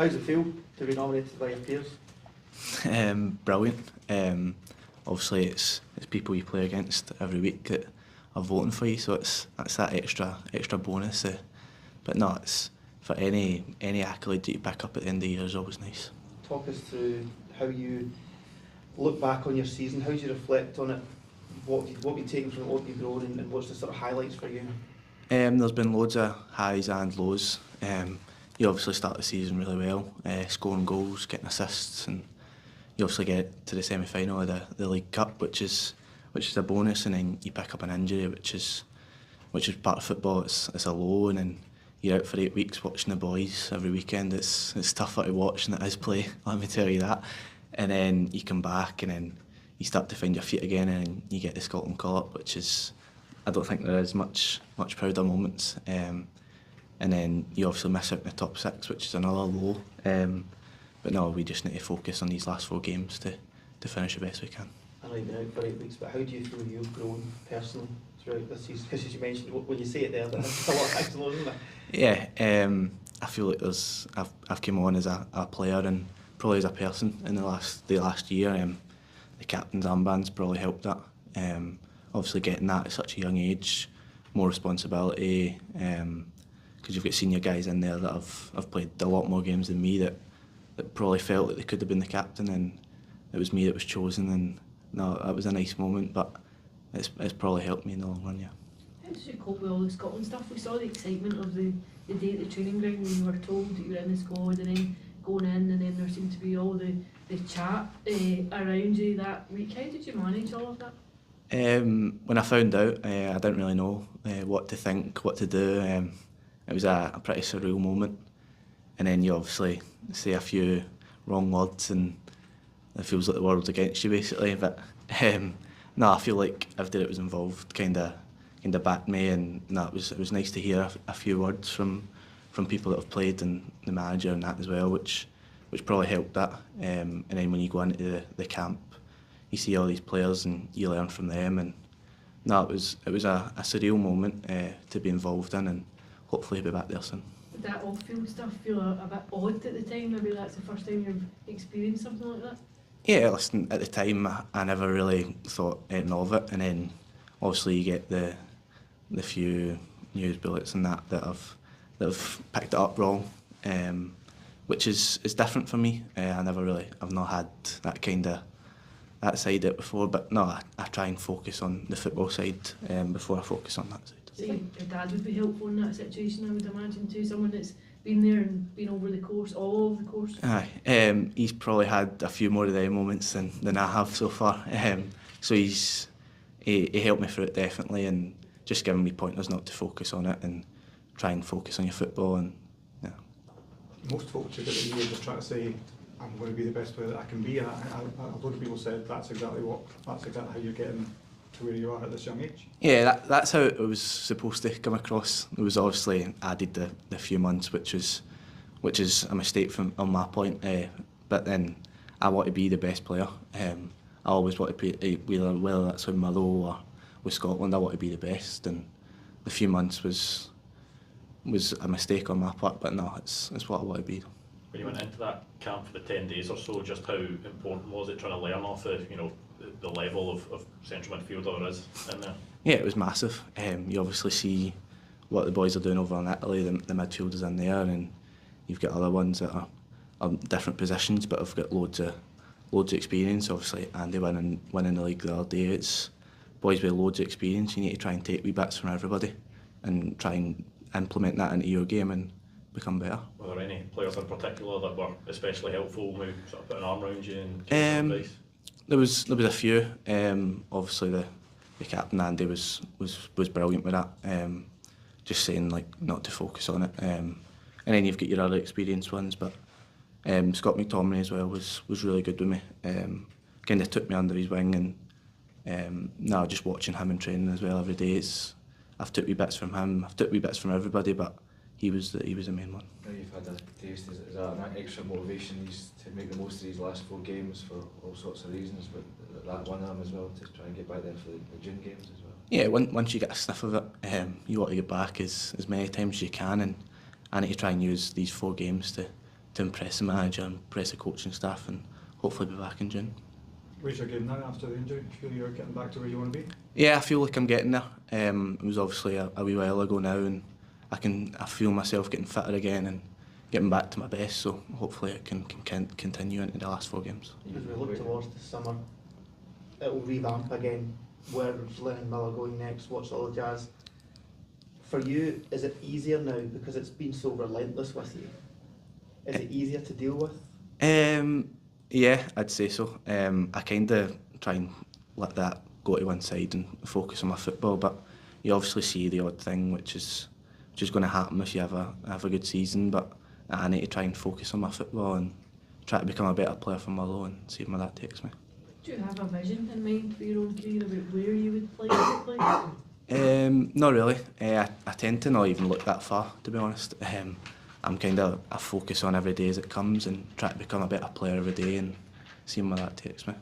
How does it feel to be nominated by your peers? Brilliant. Obviously, it's people you play against every week that are voting for you, so it's that extra bonus. But no, it's for any accolade that you pick up at the end of the year is always nice. Talk us through how you look back on your season. How do you reflect on it? What have you taken from it? What have you grown, and what's the sort of highlights for you? There's been loads of highs and lows. You obviously start the season really well, scoring goals, getting assists, and you obviously get to the semi-final of the League Cup, which is a bonus, and then you pick up an injury, which is part of football. It's a low, and then you're out for 8 weeks watching the boys every weekend. It's tougher to watch than it is play, let me tell you that. And then you come back, and then you start to find your feet again, and you get the Scotland call-up, which is, I don't think there is much prouder moments. And then you obviously miss out in the top 6, which is another low. But no, we just need to focus on these last 4 games to finish the best we can. I know you've been out for 8 weeks, but how do you feel you've grown personally throughout this season? Because as you mentioned, when you say it there, there's a lot of things, isn't there? Yeah, I feel like I've come on as a player and probably as a person in the last year. The captain's armband's probably helped that. Obviously getting that at such a young age, more responsibility, because you've got senior guys in there that have played a lot more games than me that probably felt that they could have been the captain, and it was me that was chosen. And no, that was a nice moment, but it's probably helped me in the long run, yeah. How did you cope with all the Scotland stuff? We saw the excitement of the day at the training ground when you were told that you were in the squad, and then going in, and then there seemed to be all the chat around you that week. How did you manage all of that? When I found out, I didn't really know what to think, what to do. It was a pretty surreal moment, and then you obviously say a few wrong words and it feels like the world's against you basically. But no, I feel like everybody that was involved kind of backed me, and no, it was nice to hear a few words from people that have played, and the manager and that as well, which probably helped that. And then when you go into the camp, you see all these players and you learn from them, and no, it was a surreal moment to be involved in, and hopefully be back there soon. Did that off-field stuff feel a bit odd at the time? Maybe that's the first time you've experienced something like that? Yeah, listen, at the time I never really thought anything of it, and then obviously you get the few news bullets and that have picked it up wrong, which is different for me. I've not had that side of it before, but no, I try and focus on the football side before I focus on that side. So your dad would be helpful in that situation, I would imagine, too, someone that's been there and been over the course, all of the course. Aye, he's probably had a few more of them moments than I have so far. So he helped me through it definitely, and just giving me pointers not to focus on it and try and focus on your football. And yeah. Most folk took it that you were just trying to say, I'm going to be the best player that I can be, and a lot of people said that's exactly how you're getting to where you are at this young age. Yeah, that's how it was supposed to come across. It was obviously added the few months, which is a mistake on my point. But then I want to be the best player. I always want to be, whether that's with Motherwell or with Scotland, I want to be the best. And the few months was a mistake on my part, but no, it's what I want to be. When you went into that camp for the 10 days or so, just how important was it trying to learn off the level of central midfielder there is in there? Yeah, it was massive. You obviously see what the boys are doing over in Italy, the midfielders in there, and you've got other ones that are different positions but have got loads of experience. Obviously Andy winning the league the other day, it's boys with loads of experience. You need to try and take wee bits from everybody and try and implement that into your game and become better. Were there any players in particular that were especially helpful, maybe sort of put an arm around you and give some advice? There was a few. Obviously the captain Andy was brilliant with that. Just saying not to focus on it. And then you've got your other experienced ones, but Scott McKenna as well was really good with me. Kind of took me under his wing, and now just watching him in training as well every day. I've took wee bits from him. I've took wee bits from everybody, but he was the main one. Now you've had a taste, is that an extra motivation to make the most of these last 4 games for all sorts of reasons, but that one of them as well, to try and get back there for the June games as well? Yeah, once you get a sniff of it, you want to get back as many times as you can, and I need to try and use these 4 games to to impress the manager, impress the coaching staff, and hopefully be back in June. Where's your game now after the injury? Do you feel you're getting back to where you want to be? Yeah, I feel like I'm getting there. It was obviously a wee while ago now, and I feel myself getting fitter again and getting back to my best. So hopefully I can continue into the last 4 games. As we look towards the summer, it will revamp again. Where's Lennon Miller going next? What's all the jazz? For you, is it easier now because it's been so relentless with you? Is it easier to deal with? Yeah, I'd say so. I kind of try and let that go to one side and focus on my football, but you obviously see the odd thing which is going to happen if you have a good season. But I need to try and focus on my football and try to become a better player for Motherwell and see where that takes me. Do you have a vision in mind for your own career about where you would play physically? Not really. I tend to not even look that far, to be honest. I'm kind of I focus on every day as it comes and try to become a better player every day and see where that takes me.